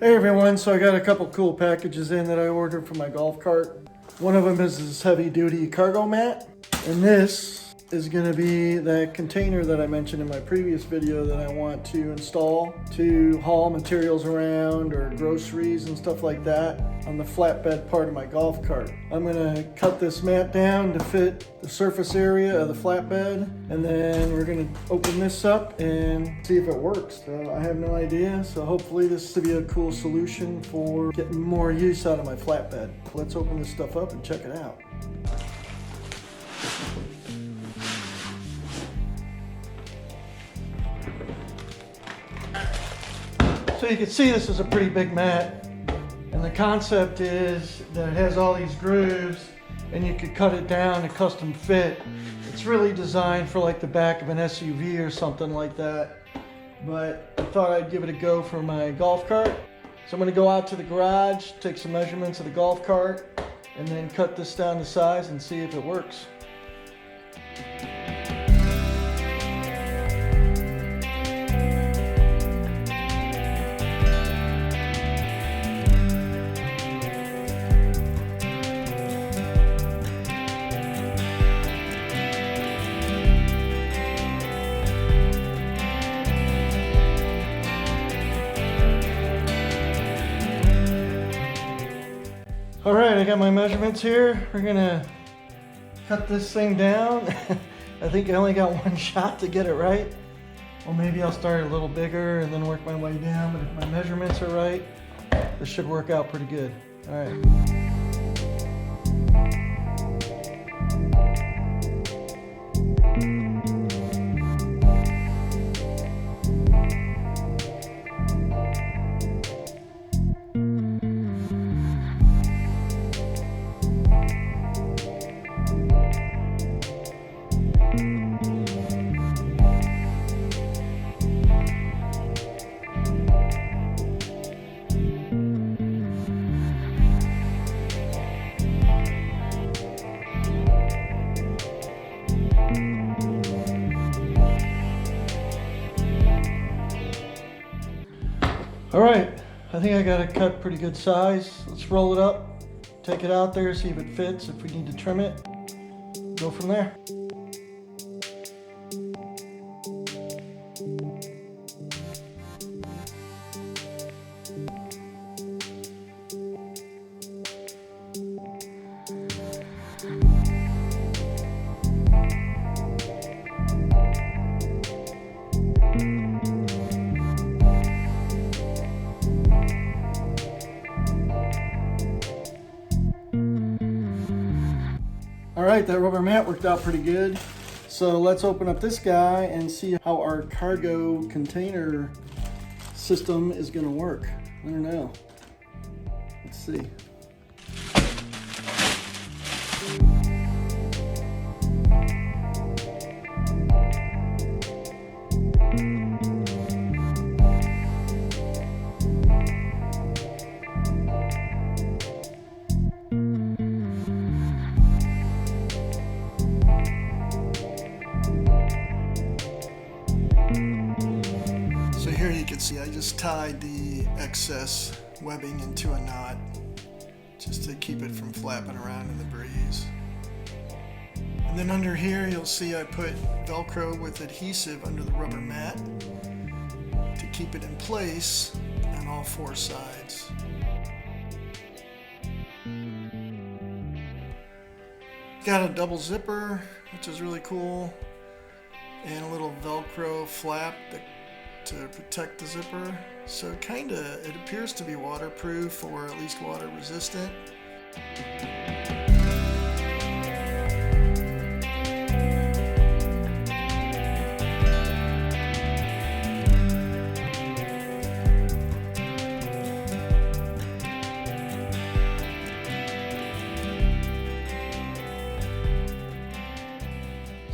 Hey everyone, so I got a couple cool packages in that I ordered for my golf cart. One of them is this heavy duty cargo mat, and this is going to be that container that I mentioned in my previous video that I want to install to haul materials around or groceries and stuff like that on the flatbed part of my golf cart. I'm going to cut this mat down to fit the surface area of the flatbed, and then we're going to open this up and see if it works. So I have no idea, so hopefully this will be a cool solution for getting more use out of my flatbed. Let's open this stuff up and check it out. So you can see this is a pretty big mat, and the concept is that it has all these grooves and you could cut it down to custom fit. It's really designed for like the back of an SUV or something like that, but I thought I'd give it a go for my golf cart. So I'm going to go out to the garage, take some measurements of the golf cart, and then cut this down to size and see if it works. All right, I got my measurements here. We're gonna cut this thing down. I think I only got one shot to get it right. Well, maybe I'll start a little bigger and then work my way down, but if my measurements are right, this should work out pretty good. All right. All right, I think I got it cut pretty good size. Let's roll it up, take it out there, see if it fits, if we need to trim it, go from there. All right, that rubber mat worked out pretty good. So let's open up this guy and see how our cargo container system is gonna work. I don't know. Let's see. Here you can see I just tied the excess webbing into a knot just to keep it from flapping around in the breeze. And then under here you'll see I put Velcro with adhesive under the rubber mat to keep it in place on all four sides. Got a double zipper, which is really cool, and a little Velcro flap to protect the zipper. So it appears to be waterproof or at least water resistant.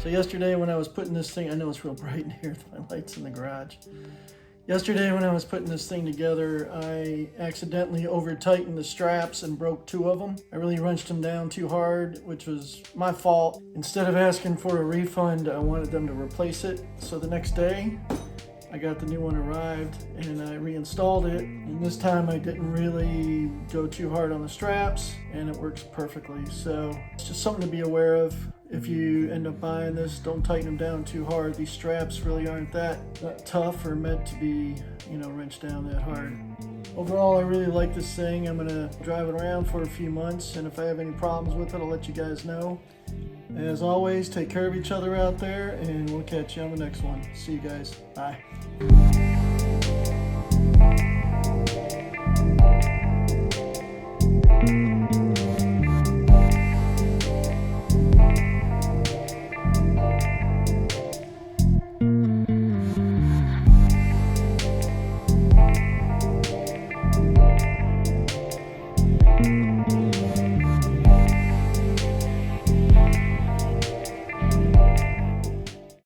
So yesterday when I was putting this thing, I know it's real bright in here, my light's in the garage. Yesterday when I was putting this thing together, I accidentally over-tightened the straps and broke two of them. I really wrenched them down too hard, which was my fault. Instead of asking for a refund, I wanted them to replace it. So the next day, I got the new one arrived and I reinstalled it, and this time I didn't really go too hard on the straps and it works perfectly. So it's just something to be aware of. If you end up buying this, don't tighten them down too hard. These straps really aren't that tough or meant to be, wrenched down that hard. Overall, I really like this thing. I'm gonna drive it around for a few months, and if I have any problems with it, I'll let you guys know. As always, take care of each other out there, and we'll catch you on the next one. See you guys. Bye.